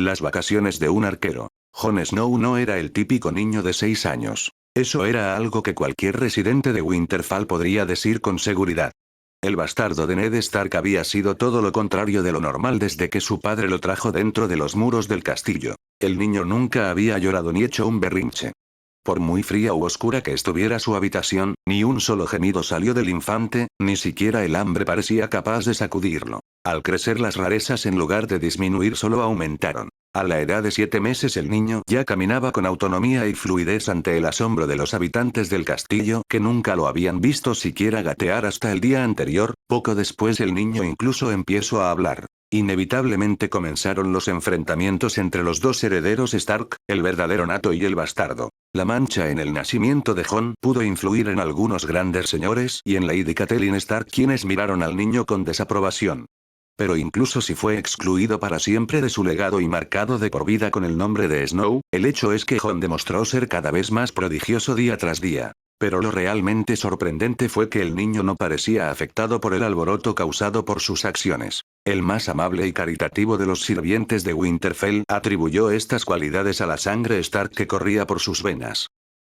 Las vacaciones de un arquero. Jon Snow no era el típico niño de 6 años. Eso era algo que cualquier residente de Winterfell podría decir con seguridad. El bastardo de Ned Stark había sido todo lo contrario de lo normal desde que su padre lo trajo dentro de los muros del castillo. El niño nunca había llorado ni hecho un berrinche. Por muy fría u oscura que estuviera su habitación, ni un solo gemido salió del infante, ni siquiera el hambre parecía capaz de sacudirlo. Al crecer las rarezas en lugar de disminuir solo aumentaron. A la edad de 7 meses el niño ya caminaba con autonomía y fluidez ante el asombro de los habitantes del castillo que nunca lo habían visto siquiera gatear hasta el día anterior. Poco después el niño incluso empezó a hablar. Inevitablemente comenzaron los enfrentamientos entre los dos herederos Stark, el verdadero nato y el bastardo. La mancha en el nacimiento de Jon pudo influir en algunos grandes señores y en Lady Catelyn Stark quienes miraron al niño con desaprobación. Pero incluso si fue excluido para siempre de su legado y marcado de por vida con el nombre de Snow, el hecho es que Jon demostró ser cada vez más prodigioso día tras día. Pero lo realmente sorprendente fue que el niño no parecía afectado por el alboroto causado por sus acciones. El más amable y caritativo de los sirvientes de Winterfell atribuyó estas cualidades a la sangre Stark que corría por sus venas.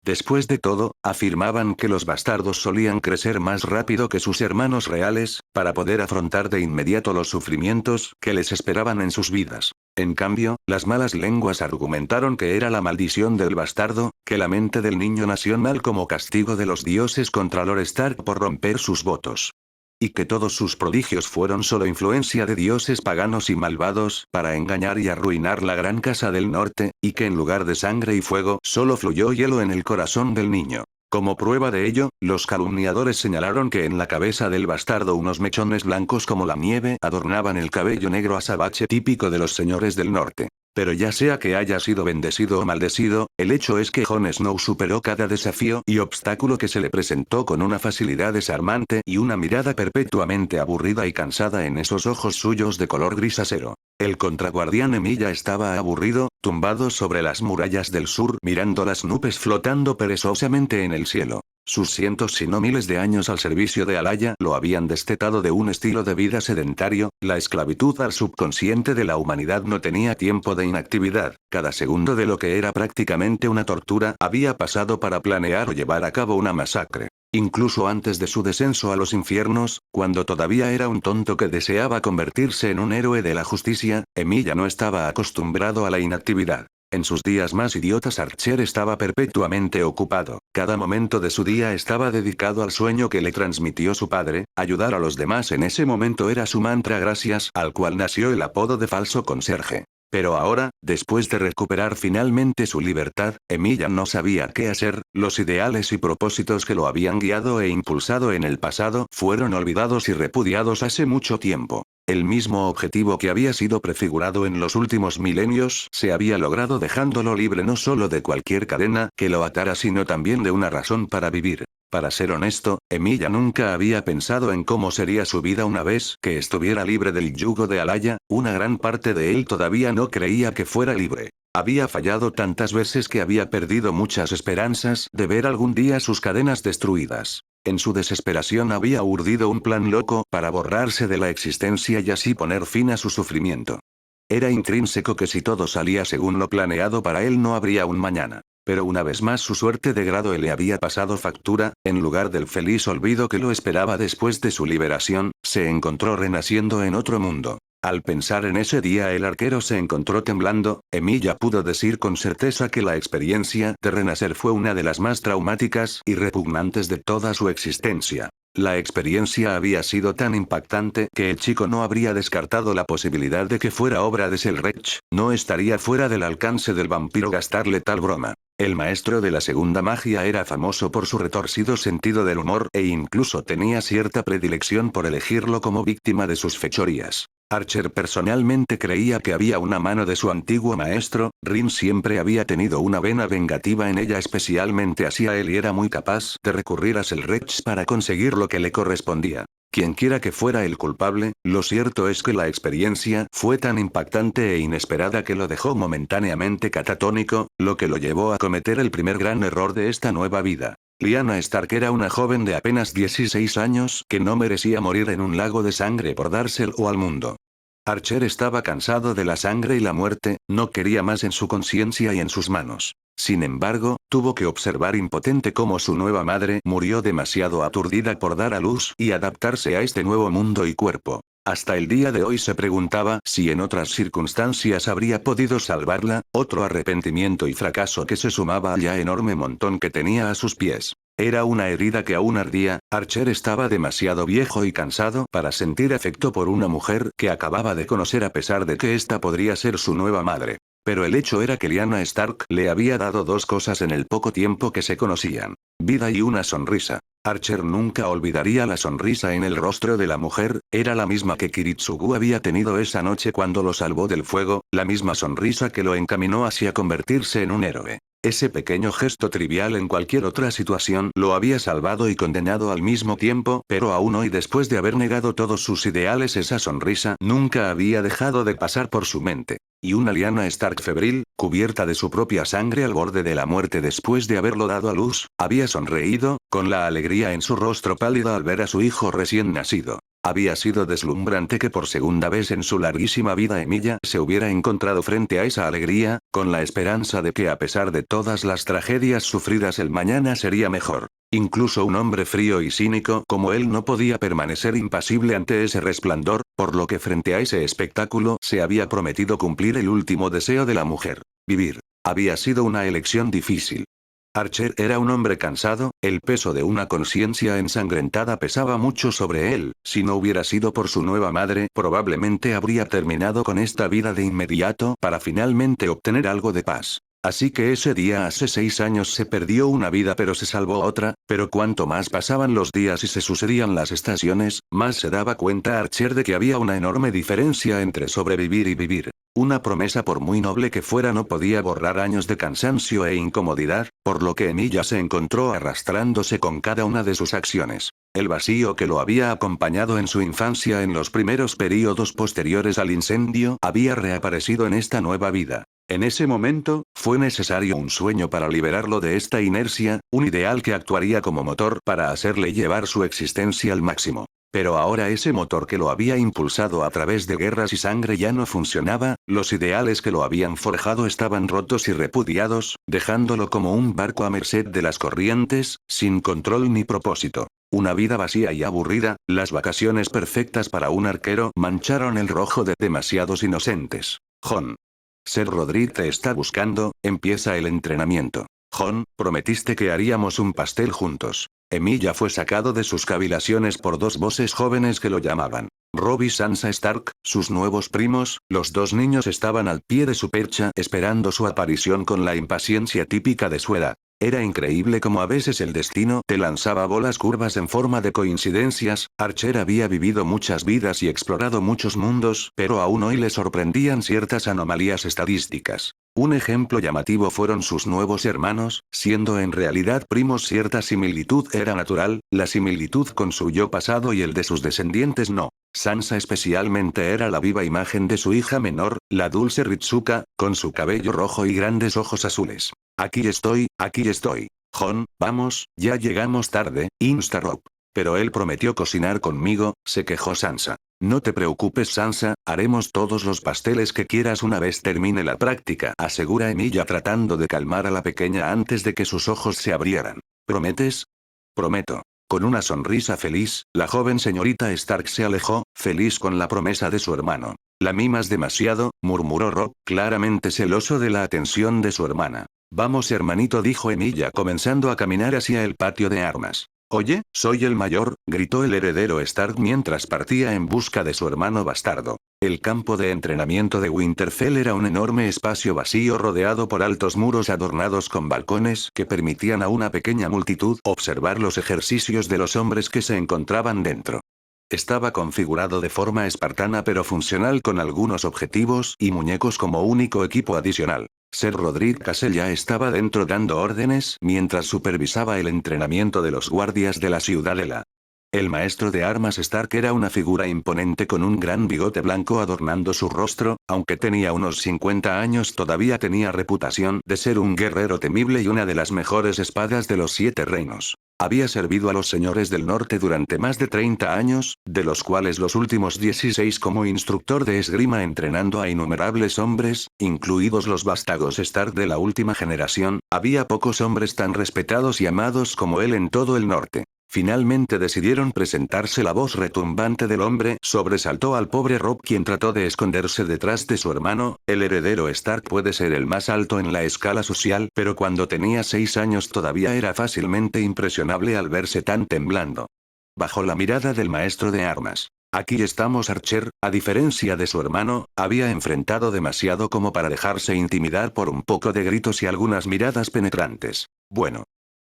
Después de todo, afirmaban que los bastardos solían crecer más rápido que sus hermanos reales, para poder afrontar de inmediato los sufrimientos que les esperaban en sus vidas. En cambio, las malas lenguas argumentaron que era la maldición del bastardo, que la mente del niño nació mal como castigo de los dioses contra Lord Stark por romper sus votos. Y que todos sus prodigios fueron solo influencia de dioses paganos y malvados para engañar y arruinar la gran casa del norte, y que en lugar de sangre y fuego solo fluyó hielo en el corazón del niño. Como prueba de ello, los calumniadores señalaron que en la cabeza del bastardo unos mechones blancos como la nieve adornaban el cabello negro azabache típico de los señores del norte. Pero ya sea que haya sido bendecido o maldecido, el hecho es que Jon Snow superó cada desafío y obstáculo que se le presentó con una facilidad desarmante y una mirada perpetuamente aburrida y cansada en esos ojos suyos de color gris acero. El contraguardián Emilia estaba aburrido, tumbado sobre las murallas del sur mirando las nubes flotando perezosamente en el cielo. Sus cientos si no miles de años al servicio de Alaya lo habían destetado de un estilo de vida sedentario, la esclavitud al subconsciente de la humanidad no tenía tiempo de inactividad, cada segundo de lo que era prácticamente una tortura había pasado para planear o llevar a cabo una masacre. Incluso antes de su descenso a los infiernos, cuando todavía era un tonto que deseaba convertirse en un héroe de la justicia, Emilia no estaba acostumbrado a la inactividad. En sus días más idiotas Archer estaba perpetuamente ocupado, cada momento de su día estaba dedicado al sueño que le transmitió su padre, ayudar a los demás en ese momento era su mantra gracias al cual nació el apodo de falso conserje. Pero ahora, después de recuperar finalmente su libertad, Emilia no sabía qué hacer, los ideales y propósitos que lo habían guiado e impulsado en el pasado fueron olvidados y repudiados hace mucho tiempo. El mismo objetivo que había sido prefigurado en los últimos milenios se había logrado dejándolo libre no solo de cualquier cadena que lo atara sino también de una razón para vivir. Para ser honesto, Emilia nunca había pensado en cómo sería su vida una vez que estuviera libre del yugo de Alaya, una gran parte de él todavía no creía que fuera libre. Había fallado tantas veces que había perdido muchas esperanzas de ver algún día sus cadenas destruidas. En su desesperación había urdido un plan loco para borrarse de la existencia y así poner fin a su sufrimiento. Era intrínseco que si todo salía según lo planeado para él no habría un mañana. Pero una vez más su suerte de grado le había pasado factura, en lugar del feliz olvido que lo esperaba después de su liberación, se encontró renaciendo en otro mundo. Al pensar en ese día el arquero se encontró temblando, Emilia pudo decir con certeza que la experiencia de renacer fue una de las más traumáticas y repugnantes de toda su existencia. La experiencia había sido tan impactante que el chico no habría descartado la posibilidad de que fuera obra de Selrech, no estaría fuera del alcance del vampiro gastarle tal broma. El maestro de la segunda magia era famoso por su retorcido sentido del humor e incluso tenía cierta predilección por elegirlo como víctima de sus fechorías. Archer personalmente creía que había una mano de su antiguo maestro, Rin siempre había tenido una vena vengativa en ella especialmente hacia él y era muy capaz de recurrir a Selrech para conseguir lo que le correspondía. Quienquiera que fuera el culpable, lo cierto es que la experiencia fue tan impactante e inesperada que lo dejó momentáneamente catatónico, lo que lo llevó a cometer el primer gran error de esta nueva vida. Lyanna Stark era una joven de apenas 16 años que no merecía morir en un lago de sangre por dárselo al mundo. Archer estaba cansado de la sangre y la muerte, no quería más en su conciencia y en sus manos. Sin embargo, tuvo que observar impotente cómo su nueva madre murió demasiado aturdida por dar a luz y adaptarse a este nuevo mundo y cuerpo. Hasta el día de hoy se preguntaba si en otras circunstancias habría podido salvarla, otro arrepentimiento y fracaso que se sumaba al ya enorme montón que tenía a sus pies. Era una herida que aún ardía. Archer estaba demasiado viejo y cansado para sentir afecto por una mujer que acababa de conocer a pesar de que esta podría ser su nueva madre. Pero el hecho era que Lyanna Stark le había dado dos cosas en el poco tiempo que se conocían: vida y una sonrisa. Archer nunca olvidaría la sonrisa en el rostro de la mujer, era la misma que Kiritsugu había tenido esa noche cuando lo salvó del fuego, la misma sonrisa que lo encaminó hacia convertirse en un héroe. Ese pequeño gesto trivial en cualquier otra situación lo había salvado y condenado al mismo tiempo, pero aún hoy, después de haber negado todos sus ideales, esa sonrisa nunca había dejado de pasar por su mente. Y una Lyanna Stark febril, cubierta de su propia sangre al borde de la muerte después de haberlo dado a luz, había sonreído, con la alegría en su rostro pálido al ver a su hijo recién nacido. Había sido deslumbrante que por segunda vez en su larguísima vida Emilia se hubiera encontrado frente a esa alegría, con la esperanza de que a pesar de todas las tragedias sufridas el mañana sería mejor. Incluso un hombre frío y cínico como él no podía permanecer impasible ante ese resplandor, por lo que frente a ese espectáculo se había prometido cumplir el último deseo de la mujer: vivir. Había sido una elección difícil. Archer era un hombre cansado, el peso de una conciencia ensangrentada pesaba mucho sobre él. Si no hubiera sido por su nueva madre, probablemente habría terminado con esta vida de inmediato para finalmente obtener algo de paz. Así que ese día hace 6 años se perdió una vida pero se salvó otra, pero cuanto más pasaban los días y se sucedían las estaciones, más se daba cuenta Archer de que había una enorme diferencia entre sobrevivir y vivir. Una promesa, por muy noble que fuera, no podía borrar años de cansancio e incomodidad, por lo que Emilia se encontró arrastrándose con cada una de sus acciones. El vacío que lo había acompañado en su infancia en los primeros períodos posteriores al incendio había reaparecido en esta nueva vida. En ese momento, fue necesario un sueño para liberarlo de esta inercia, un ideal que actuaría como motor para hacerle llevar su existencia al máximo. Pero ahora ese motor que lo había impulsado a través de guerras y sangre ya no funcionaba, los ideales que lo habían forjado estaban rotos y repudiados, dejándolo como un barco a merced de las corrientes, sin control ni propósito. Una vida vacía y aburrida, las vacaciones perfectas para un arquero mancharon el rojo de demasiados inocentes. Jon. Ser Rodríguez te está buscando, empieza el entrenamiento. Jon, prometiste que haríamos un pastel juntos. Emilia fue sacado de sus cavilaciones por dos voces jóvenes que lo llamaban. Robb y Sansa Stark, sus nuevos primos, los dos niños estaban al pie de su percha esperando su aparición con la impaciencia típica de su edad. Era increíble cómo a veces el destino te lanzaba bolas curvas en forma de coincidencias. Archer había vivido muchas vidas y explorado muchos mundos, pero aún hoy le sorprendían ciertas anomalías estadísticas. Un ejemplo llamativo fueron sus nuevos hermanos, siendo en realidad primos cierta similitud era natural, la similitud con su yo pasado y el de sus descendientes no. Sansa especialmente era la viva imagen de su hija menor, la dulce Ritsuka, con su cabello rojo y grandes ojos azules. Aquí estoy, Jon, vamos, ya llegamos tarde, insta Robb. Pero él prometió cocinar conmigo, se quejó Sansa. No te preocupes Sansa, haremos todos los pasteles que quieras una vez termine la práctica, asegura Emilia tratando de calmar a la pequeña antes de que sus ojos se abrieran. ¿Prometes? Prometo. Con una sonrisa feliz, la joven señorita Stark se alejó, feliz con la promesa de su hermano. La mimas demasiado, murmuró Robb, claramente celoso de la atención de su hermana. Vamos hermanito, dijo Emilia comenzando a caminar hacia el patio de armas. Oye, soy el mayor, gritó el heredero Stark mientras partía en busca de su hermano bastardo. El campo de entrenamiento de Winterfell era un enorme espacio vacío rodeado por altos muros adornados con balcones que permitían a una pequeña multitud observar los ejercicios de los hombres que se encontraban dentro. Estaba configurado de forma espartana pero funcional con algunos objetivos y muñecos como único equipo adicional. Ser Rodríguez Castle ya estaba dentro dando órdenes mientras supervisaba el entrenamiento de los guardias de la ciudadela. El maestro de armas Stark era una figura imponente con un gran bigote blanco adornando su rostro, aunque tenía unos 50 años todavía tenía reputación de ser un guerrero temible y una de las mejores espadas de los 7 reinos. Había servido a los señores del norte durante más de 30 años, de los cuales los últimos 16 como instructor de esgrima entrenando a innumerables hombres, incluidos los vástagos Stark de la última generación. Había pocos hombres tan respetados y amados como él en todo el norte. Finalmente decidieron presentarse. La voz retumbante del hombre sobresaltó al pobre Robb, quien trató de esconderse detrás de su hermano. El heredero Stark puede ser el más alto en la escala social, pero cuando tenía 6 años todavía era fácilmente impresionable al verse tan temblando. Bajo la mirada del maestro de armas. Aquí estamos. Archer, a diferencia de su hermano, había enfrentado demasiado como para dejarse intimidar por un poco de gritos y algunas miradas penetrantes. Bueno.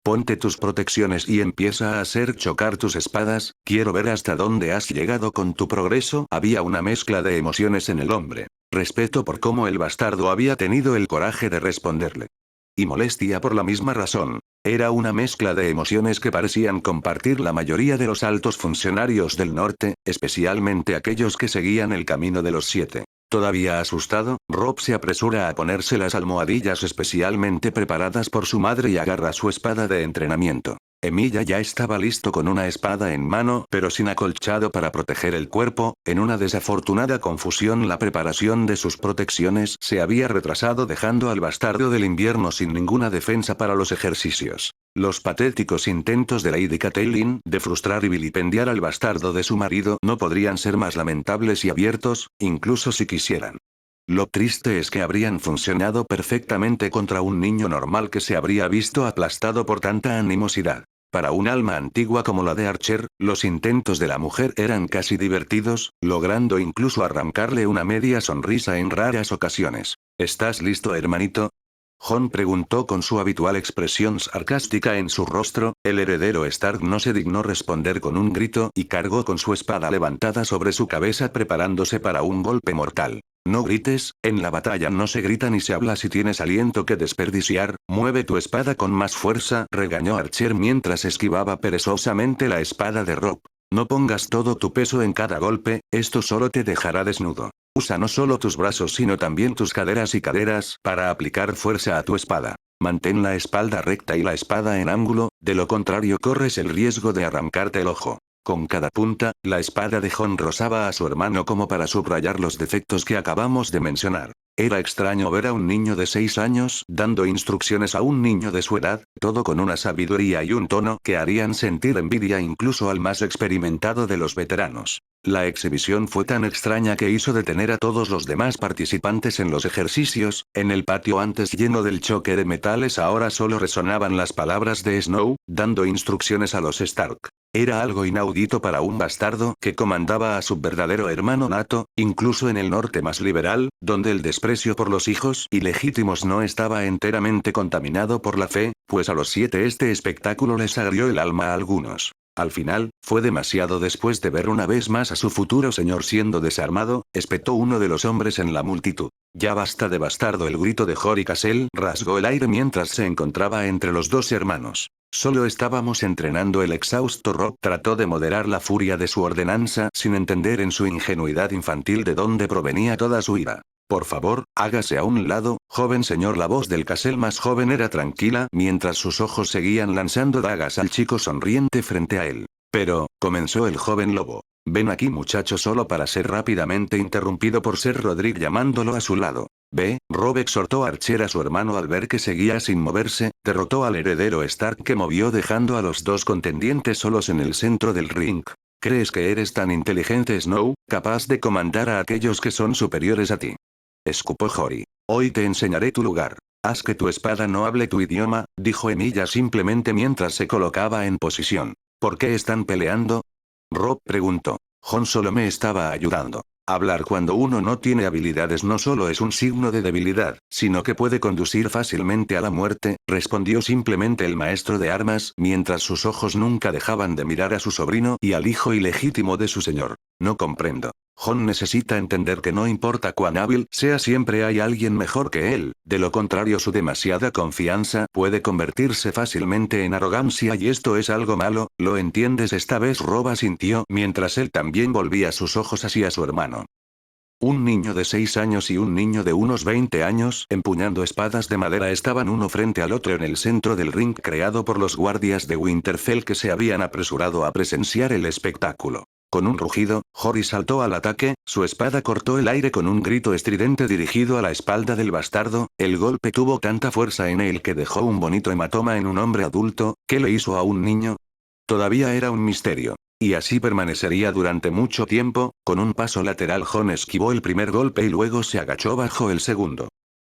Ponte tus protecciones y empieza a hacer chocar tus espadas. Quiero ver hasta dónde has llegado con tu progreso. Había una mezcla de emociones en el hombre. Respeto por cómo el bastardo había tenido el coraje de responderle. Y molestia por la misma razón. Era una mezcla de emociones que parecían compartir la mayoría de los altos funcionarios del norte, especialmente aquellos que seguían el camino de los 7. Todavía asustado, Robb se apresura a ponerse las almohadillas especialmente preparadas por su madre y agarra su espada de entrenamiento. Emilia ya estaba listo con una espada en mano pero sin acolchado para proteger el cuerpo. En una desafortunada confusión la preparación de sus protecciones se había retrasado, dejando al bastardo del invierno sin ninguna defensa para los ejercicios. Los patéticos intentos de Lady Catelyn de frustrar y vilipendiar al bastardo de su marido no podrían ser más lamentables y abiertos, incluso si quisieran. Lo triste es que habrían funcionado perfectamente contra un niño normal que se habría visto aplastado por tanta animosidad. Para un alma antigua como la de Archer, los intentos de la mujer eran casi divertidos, logrando incluso arrancarle una media sonrisa en raras ocasiones. ¿Estás listo, hermanito? Jon preguntó con su habitual expresión sarcástica en su rostro. El heredero Stark no se dignó responder con un grito y cargó con su espada levantada sobre su cabeza preparándose para un golpe mortal. No grites, en la batalla no se grita ni se habla si tienes aliento que desperdiciar. Mueve tu espada con más fuerza, regañó Archer mientras esquivaba perezosamente la espada de Robb. No pongas todo tu peso en cada golpe, esto solo te dejará desnudo. Usa no solo tus brazos sino también tus caderas y caderas para aplicar fuerza a tu espada. Mantén la espalda recta y la espada en ángulo, de lo contrario corres el riesgo de arrancarte el ojo. Con cada punta, la espada de Jon rozaba a su hermano como para subrayar los defectos que acabamos de mencionar. Era extraño ver a un niño de 6 años dando instrucciones a un niño de su edad, todo con una sabiduría y un tono que harían sentir envidia incluso al más experimentado de los veteranos. La exhibición fue tan extraña que hizo detener a todos los demás participantes en los ejercicios. En el patio antes lleno del choque de metales ahora solo resonaban las palabras de Snow, dando instrucciones a los Stark. Era algo inaudito para un bastardo que comandaba a su verdadero hermano nato, incluso en el norte más liberal, donde el desprecio por los hijos ilegítimos no estaba enteramente contaminado por la fe, pues a los 7 este espectáculo les agrió el alma a algunos. Al final, fue demasiado. Después de ver una vez más a su futuro señor siendo desarmado, espetó uno de los hombres en la multitud. Ya basta de bastardo. El grito de Jory Cassel rasgó el aire mientras se encontraba entre los dos hermanos. Solo estábamos entrenando. El exhausto Robb trató de moderar la furia de su ordenanza sin entender en su ingenuidad infantil de dónde provenía toda su ira. Por favor, hágase a un lado, joven señor. La voz del Cassel más joven era tranquila mientras sus ojos seguían lanzando dagas al chico sonriente frente a él. Pero, comenzó el joven lobo. Ven aquí muchacho, solo para ser rápidamente interrumpido por Ser Rodrik llamándolo a su lado. Ve, Robb exhortó a Archer a su hermano al ver que seguía sin moverse, derrotó al heredero Stark que movió dejando a los dos contendientes solos en el centro del ring. ¿Crees que eres tan inteligente, Snow, capaz de comandar a aquellos que son superiores a ti? Escupó Jory. Hoy te enseñaré tu lugar. Haz que tu espada no hable tu idioma, dijo Emilia simplemente mientras se colocaba en posición. ¿Por qué están peleando? Robb preguntó. Jon solo me estaba ayudando. Hablar cuando uno no tiene habilidades no solo es un signo de debilidad, sino que puede conducir fácilmente a la muerte, respondió simplemente el maestro de armas mientras sus ojos nunca dejaban de mirar a su sobrino y al hijo ilegítimo de su señor. No comprendo. Jon necesita entender que no importa cuán hábil sea siempre hay alguien mejor que él, de lo contrario su demasiada confianza puede convertirse fácilmente en arrogancia y esto es algo malo, ¿lo entiendes? Esta vez Robb asintió mientras él también volvía sus ojos hacia su hermano. Un niño de 6 años y un niño de unos 20 años, empuñando espadas de madera, estaban uno frente al otro en el centro del ring creado por los guardias de Winterfell que se habían apresurado a presenciar el espectáculo. Con un rugido, Jory saltó al ataque, su espada cortó el aire con un grito estridente dirigido a la espalda del bastardo, el golpe tuvo tanta fuerza en él que dejó un bonito hematoma en un hombre adulto. ¿Qué le hizo a un niño? Todavía era un misterio. Y así permanecería durante mucho tiempo. Con un paso lateral Jon esquivó el primer golpe y luego se agachó bajo el segundo.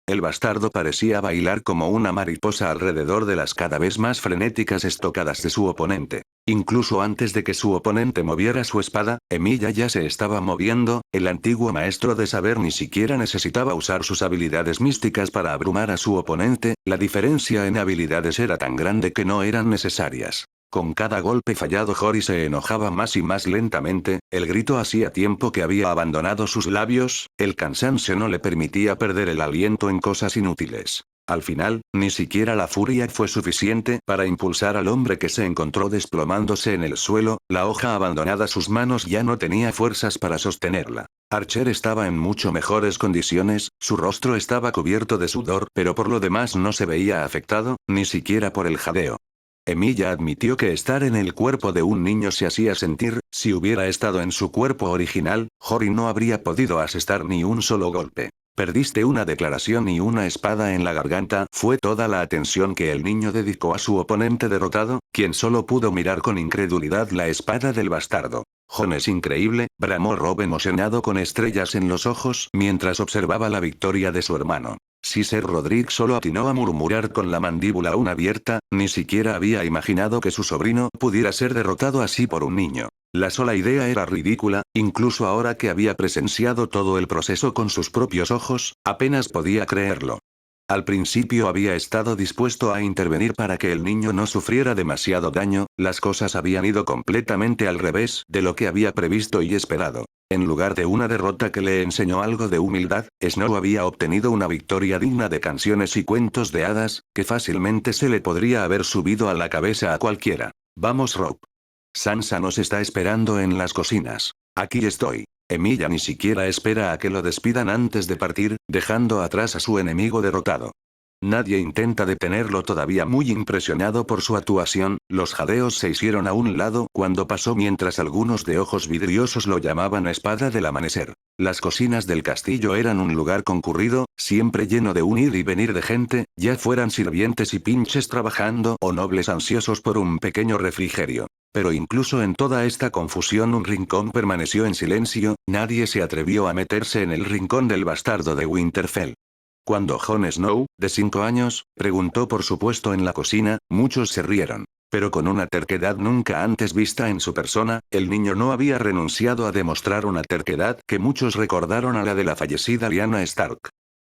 El bastardo parecía bailar como una mariposa alrededor de las cada vez más frenéticas estocadas de su oponente. Incluso antes de que su oponente moviera su espada, Emilia ya se estaba moviendo. El antiguo maestro de saber ni siquiera necesitaba usar sus habilidades místicas para abrumar a su oponente, la diferencia en habilidades era tan grande que no eran necesarias. Con cada golpe fallado Jory se enojaba más y más lentamente, el grito hacía tiempo que había abandonado sus labios, el cansancio no le permitía perder el aliento en cosas inútiles. Al final, ni siquiera la furia fue suficiente para impulsar al hombre que se encontró desplomándose en el suelo, la hoja abandonada sus manos ya no tenía fuerzas para sostenerla. Archer estaba en mucho mejores condiciones, su rostro estaba cubierto de sudor, pero por lo demás no se veía afectado, ni siquiera por el jadeo. Emilia admitió que estar en el cuerpo de un niño se hacía sentir. Si hubiera estado en su cuerpo original, Jory no habría podido asestar ni un solo golpe. Perdiste una declaración y una espada en la garganta, fue toda la atención que el niño dedicó a su oponente derrotado, quien solo pudo mirar con incredulidad la espada del bastardo. Jon es increíble, bramó Robb emocionado con estrellas en los ojos mientras observaba la victoria de su hermano. Si Ser Roderick solo atinó a murmurar con la mandíbula aún abierta, ni siquiera había imaginado que su sobrino pudiera ser derrotado así por un niño. La sola idea era ridícula, incluso ahora que había presenciado todo el proceso con sus propios ojos, apenas podía creerlo. Al principio había estado dispuesto a intervenir para que el niño no sufriera demasiado daño, las cosas habían ido completamente al revés de lo que había previsto y esperado. En lugar de una derrota que le enseñó algo de humildad, Snow había obtenido una victoria digna de canciones y cuentos de hadas, que fácilmente se le podría haber subido a la cabeza a cualquiera. Vamos Robb. Sansa nos está esperando en las cocinas. Aquí estoy. Emilia ni siquiera espera a que lo despidan antes de partir, dejando atrás a su enemigo derrotado. Nadie intenta detenerlo todavía muy impresionado por su actuación, los jadeos se hicieron a un lado cuando pasó mientras algunos de ojos vidriosos lo llamaban espada del amanecer. Las cocinas del castillo eran un lugar concurrido, siempre lleno de un ir y venir de gente, ya fueran sirvientes y pinches trabajando o nobles ansiosos por un pequeño refrigerio. Pero incluso en toda esta confusión un rincón permaneció en silencio, nadie se atrevió a meterse en el rincón del bastardo de Winterfell. Cuando Jon Snow, de 5 años, preguntó por su puesto en la cocina, muchos se rieron. Pero con una terquedad nunca antes vista en su persona, el niño no había renunciado a demostrar una terquedad que muchos recordaron a la de la fallecida Lyanna Stark.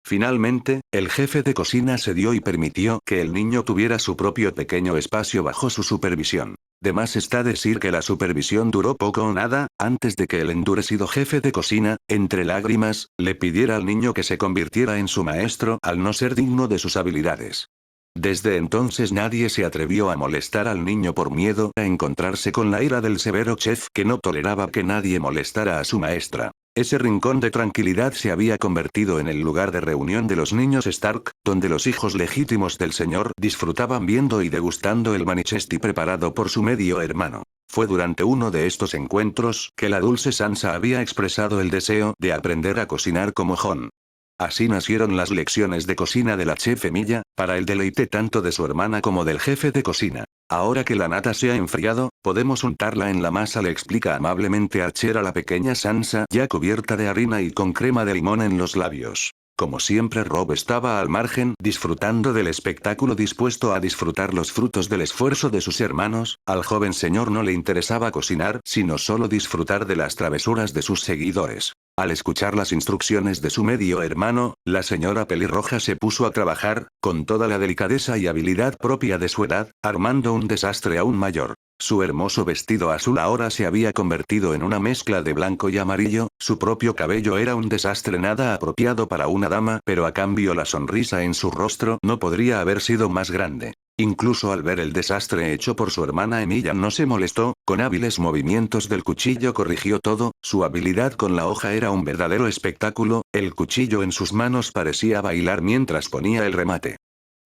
Finalmente, el jefe de cocina cedió y permitió que el niño tuviera su propio pequeño espacio bajo su supervisión. De más está decir que la supervisión duró poco o nada, antes de que el endurecido jefe de cocina, entre lágrimas, le pidiera al niño que se convirtiera en su maestro al no ser digno de sus habilidades. Desde entonces nadie se atrevió a molestar al niño por miedo a encontrarse con la ira del severo chef que no toleraba que nadie molestara a su maestra. Ese rincón de tranquilidad se había convertido en el lugar de reunión de los niños Stark, donde los hijos legítimos del señor disfrutaban viendo y degustando el manichesti preparado por su medio hermano. Fue durante uno de estos encuentros que la dulce Sansa había expresado el deseo de aprender a cocinar como Jon. Así nacieron las lecciones de cocina de la chef Emilia, para el deleite tanto de su hermana como del jefe de cocina. Ahora que la nata se ha enfriado, podemos untarla en la masa, le explica amablemente Archer a la pequeña Sansa ya cubierta de harina y con crema de limón en los labios. Como siempre Robb estaba al margen, disfrutando del espectáculo, dispuesto a disfrutar los frutos del esfuerzo de sus hermanos. Al joven señor no le interesaba cocinar, sino solo disfrutar de las travesuras de sus seguidores. Al escuchar las instrucciones de su medio hermano, la señora pelirroja se puso a trabajar, con toda la delicadeza y habilidad propia de su edad, armando un desastre aún mayor. Su hermoso vestido azul ahora se había convertido en una mezcla de blanco y amarillo, su propio cabello era un desastre nada apropiado para una dama, pero a cambio la sonrisa en su rostro no podría haber sido más grande. Incluso al ver el desastre hecho por su hermana Emilia no se molestó, con hábiles movimientos del cuchillo corrigió todo, su habilidad con la hoja era un verdadero espectáculo, el cuchillo en sus manos parecía bailar mientras ponía el remate.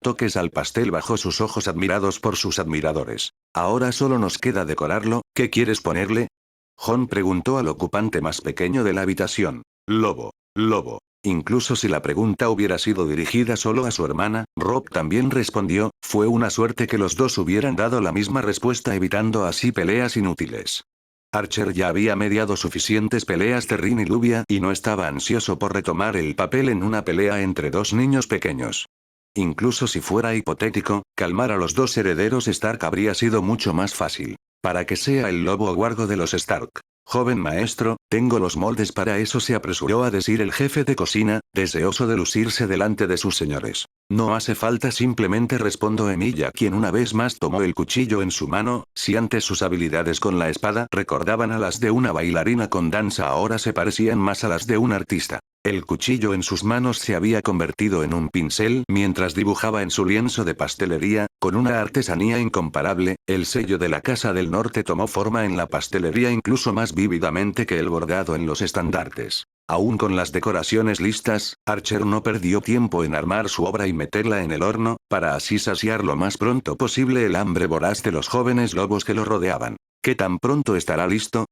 Toques al pastel bajo sus ojos admirados por sus admiradores. Ahora solo nos queda decorarlo, ¿qué quieres ponerle? Jon preguntó al ocupante más pequeño de la habitación. Lobo. Lobo. Incluso si la pregunta hubiera sido dirigida solo a su hermana, Rob también respondió, fue una suerte que los dos hubieran dado la misma respuesta evitando así peleas inútiles. Archer ya había mediado suficientes peleas de Rin y Lubia y no estaba ansioso por retomar el papel en una pelea entre dos niños pequeños. Incluso si fuera hipotético, calmar a los dos herederos Stark habría sido mucho más fácil. Para que sea el lobo guardo de los Stark. Joven maestro, tengo los moldes para eso, se apresuró a decir el jefe de cocina, deseoso de lucirse delante de sus señores. No hace falta, simplemente respondió Emilia, quien una vez más tomó el cuchillo en su mano. Si antes sus habilidades con la espada recordaban a las de una bailarina con danza, ahora se parecían más a las de un artista. El cuchillo en sus manos se había convertido en un pincel mientras dibujaba en su lienzo de pastelería, con una artesanía incomparable. El sello de la Casa del Norte tomó forma en la pastelería incluso más vívidamente que el bordado en los estandartes. Aún con las decoraciones listas, Archer no perdió tiempo en armar su obra y meterla en el horno, para así saciar lo más pronto posible el hambre voraz de los jóvenes lobos que lo rodeaban. ¿Qué tan pronto estará listo?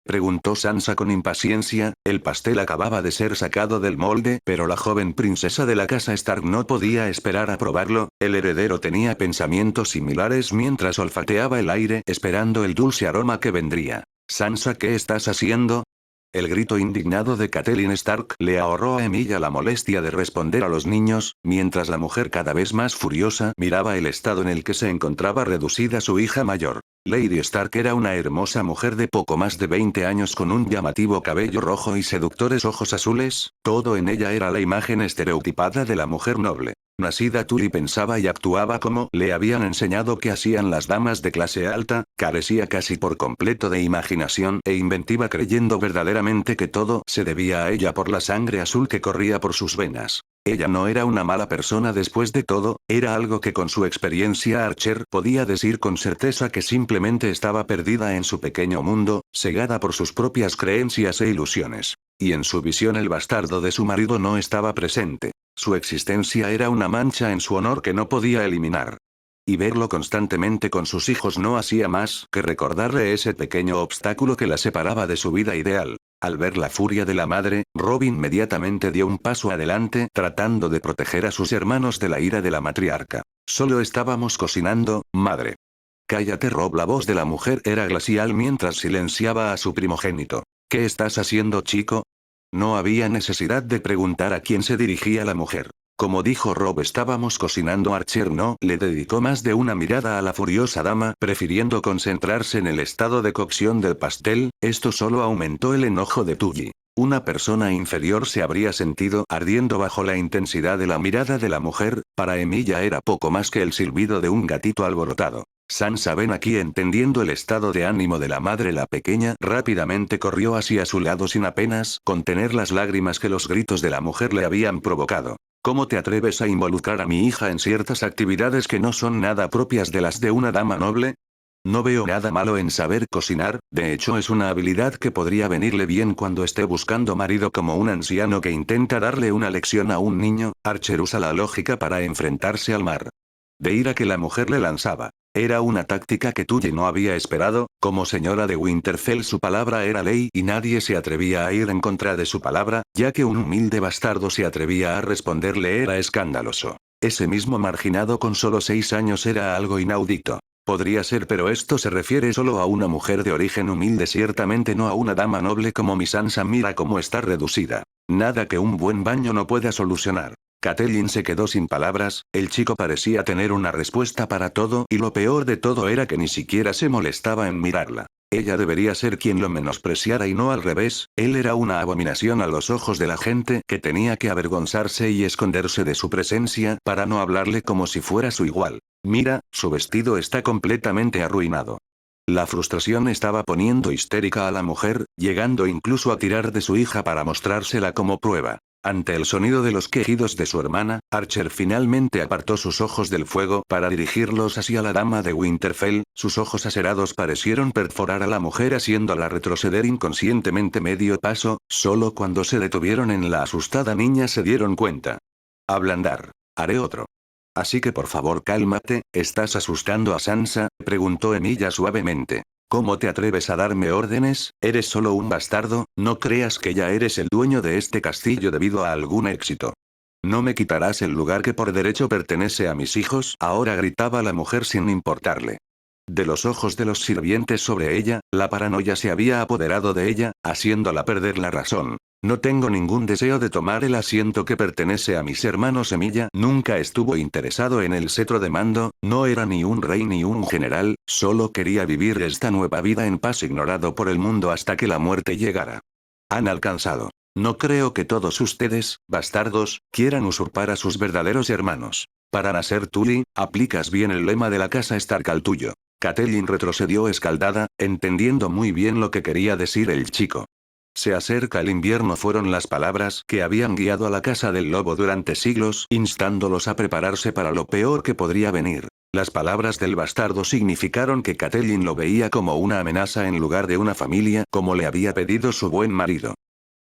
Preguntó Sansa con impaciencia. El pastel acababa de ser sacado del molde, pero la joven princesa de la casa Stark no podía esperar a probarlo. El heredero tenía pensamientos similares mientras olfateaba el aire, esperando el dulce aroma que vendría. Sansa, ¿qué estás haciendo? El grito indignado de Catelyn Stark le ahorró a Emilia la molestia de responder a los niños, mientras la mujer, cada vez más furiosa, miraba el estado en el que se encontraba reducida su hija mayor. Lady Stark era una hermosa mujer de poco más de 20 años con un llamativo cabello rojo y seductores ojos azules, todo en ella era la imagen estereotipada de la mujer noble. Nacida Tully pensaba y actuaba como le habían enseñado que hacían las damas de clase alta, carecía casi por completo de imaginación e inventiva, creyendo verdaderamente que todo se debía a ella por la sangre azul que corría por sus venas. Ella no era una mala persona después de todo, era algo que con su experiencia Archer podía decir con certeza, que simplemente estaba perdida en su pequeño mundo, cegada por sus propias creencias e ilusiones. Y en su visión el bastardo de su marido no estaba presente. Su existencia era una mancha en su honor que no podía eliminar. Y verlo constantemente con sus hijos no hacía más que recordarle ese pequeño obstáculo que la separaba de su vida ideal. Al ver la furia de la madre, Rob inmediatamente dio un paso adelante, tratando de proteger a sus hermanos de la ira de la matriarca. Solo estábamos cocinando, madre. Cállate, Rob. La voz de la mujer era glacial mientras silenciaba a su primogénito. ¿Qué estás haciendo, chico? No había necesidad de preguntar a quién se dirigía la mujer. Como dijo Rob, estábamos cocinando. Archer no le dedicó más de una mirada a la furiosa dama, prefiriendo concentrarse en el estado de cocción del pastel. Esto solo aumentó el enojo de Tully. Una persona inferior se habría sentido ardiendo bajo la intensidad de la mirada de la mujer. Para Emilia era poco más que el silbido de un gatito alborotado. Sansa, ven aquí. Entendiendo el estado de ánimo de la madre, la pequeña rápidamente corrió hacia su lado sin apenas contener las lágrimas que los gritos de la mujer le habían provocado. ¿Cómo te atreves a involucrar a mi hija en ciertas actividades que no son nada propias de las de una dama noble? No veo nada malo en saber cocinar, de hecho es una habilidad que podría venirle bien cuando esté buscando marido, como un anciano que intenta darle una lección a un niño. Archer usa la lógica para enfrentarse al mar de ira que la mujer le lanzaba. Era una táctica que Tully no había esperado. Como señora de Winterfell su palabra era ley y nadie se atrevía a ir en contra de su palabra, ya que un humilde bastardo se atrevía a responderle era escandaloso. Ese mismo marginado con solo 6 años era algo inaudito. Podría ser, pero esto se refiere solo a una mujer de origen humilde, ciertamente no a una dama noble como mi Sansa. Mira cómo está reducida. Nada que un buen baño no pueda solucionar. Catelyn se quedó sin palabras. El chico parecía tener una respuesta para todo, y lo peor de todo era que ni siquiera se molestaba en mirarla. Ella debería ser quien lo menospreciara y no al revés. Él era una abominación a los ojos de la gente, que tenía que avergonzarse y esconderse de su presencia para no hablarle como si fuera su igual. Mira, su vestido está completamente arruinado. La frustración estaba poniendo histérica a la mujer, llegando incluso a tirar de su hija para mostrársela como prueba. Ante el sonido de los quejidos de su hermana, Archer finalmente apartó sus ojos del fuego para dirigirlos hacia la dama de Winterfell. Sus ojos acerados parecieron perforar a la mujer haciéndola retroceder inconscientemente medio paso. Solo cuando se detuvieron en la asustada niña se dieron cuenta. Ablandar. Haré otro. Así que por favor cálmate, ¿estás asustando a Sansa?, preguntó Emilia suavemente. ¿Cómo te atreves a darme órdenes? Eres solo un bastardo, no creas que ya eres el dueño de este castillo debido a algún éxito. ¿No me quitarás el lugar que por derecho pertenece a mis hijos? Ahora gritaba la mujer sin importarle. De los ojos de los sirvientes sobre ella, la paranoia se había apoderado de ella, haciéndola perder la razón. No tengo ningún deseo de tomar el asiento que pertenece a mis hermanos. Emilia nunca estuvo interesado en el cetro de mando, no era ni un rey ni un general, solo quería vivir esta nueva vida en paz ignorado por el mundo hasta que la muerte llegara. Han alcanzado. No creo que todos ustedes, bastardos, quieran usurpar a sus verdaderos hermanos. Para nacer Tully, aplicas bien el lema de la casa Stark al tuyo. Catelyn retrocedió escaldada, entendiendo muy bien lo que quería decir el chico. Se acerca el invierno fueron las palabras que habían guiado a la casa del lobo durante siglos, instándolos a prepararse para lo peor que podría venir. Las palabras del bastardo significaron que Catelyn lo veía como una amenaza en lugar de una familia, como le había pedido su buen marido.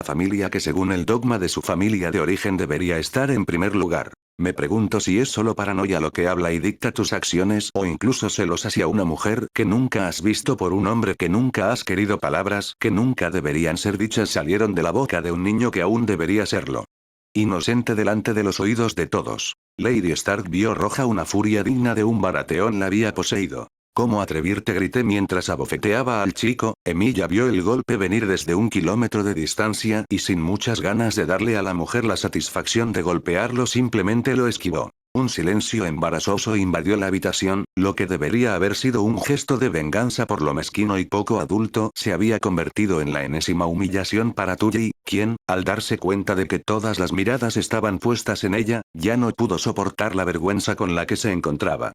La familia que según el dogma de su familia de origen debería estar en primer lugar. Me pregunto si es solo paranoia lo que habla y dicta tus acciones o incluso celos hacia una mujer que nunca has visto por un hombre que nunca has querido. Palabras que nunca deberían ser dichas salieron de la boca de un niño que aún debería serlo. Inocente delante de los oídos de todos. Lady Stark vio roja, una furia digna de un Baratheon la había poseído. ¿Cómo atrevirte?, grité mientras abofeteaba al chico. Emilia vio el golpe venir desde 1 kilómetro de distancia y sin muchas ganas de darle a la mujer la satisfacción de golpearlo simplemente lo esquivó. Un silencio embarazoso invadió la habitación, lo que debería haber sido un gesto de venganza por lo mezquino y poco adulto se había convertido en la enésima humillación para Tully, quien, al darse cuenta de que todas las miradas estaban puestas en ella, ya no pudo soportar la vergüenza con la que se encontraba.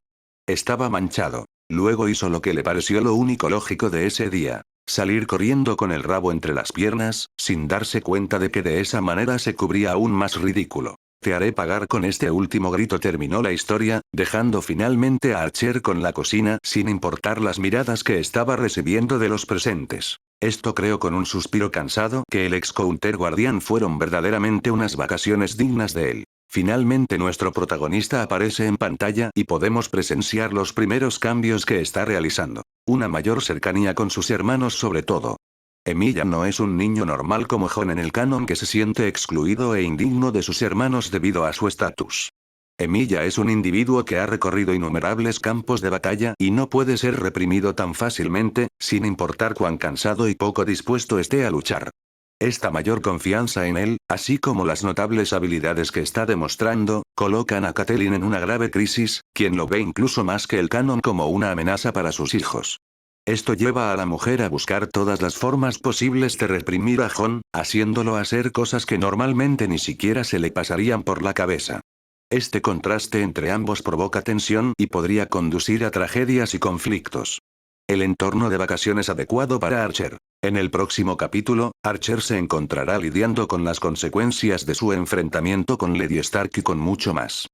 Estaba manchado. Luego hizo lo que le pareció lo único lógico de ese día. Salir corriendo con el rabo entre las piernas, sin darse cuenta de que de esa manera se cubría aún más ridículo. Te haré pagar. Con este último grito terminó la historia, dejando finalmente a Archer con la cocina sin importar las miradas que estaba recibiendo de los presentes. Esto creo con un suspiro cansado que el ex Counter Guardián fueron verdaderamente unas vacaciones dignas de él. Finalmente nuestro protagonista aparece en pantalla y podemos presenciar los primeros cambios que está realizando. Una mayor cercanía con sus hermanos sobre todo. Emilia no es un niño normal como Jon en el canon que se siente excluido e indigno de sus hermanos debido a su estatus. Emilia es un individuo que ha recorrido innumerables campos de batalla y no puede ser reprimido tan fácilmente, sin importar cuán cansado y poco dispuesto esté a luchar. Esta mayor confianza en él, así como las notables habilidades que está demostrando, colocan a Catelyn en una grave crisis, quien lo ve incluso más que el canon como una amenaza para sus hijos. Esto lleva a la mujer a buscar todas las formas posibles de reprimir a Jon, haciéndolo hacer cosas que normalmente ni siquiera se le pasarían por la cabeza. Este contraste entre ambos provoca tensión y podría conducir a tragedias y conflictos. El entorno de vacaciones adecuado para Archer. En el próximo capítulo, Archer se encontrará lidiando con las consecuencias de su enfrentamiento con Lady Stark y con mucho más.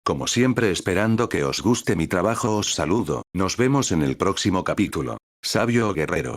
Como siempre, esperando que os guste mi trabajo, os saludo. Nos vemos en el próximo capítulo. Sabio o guerrero.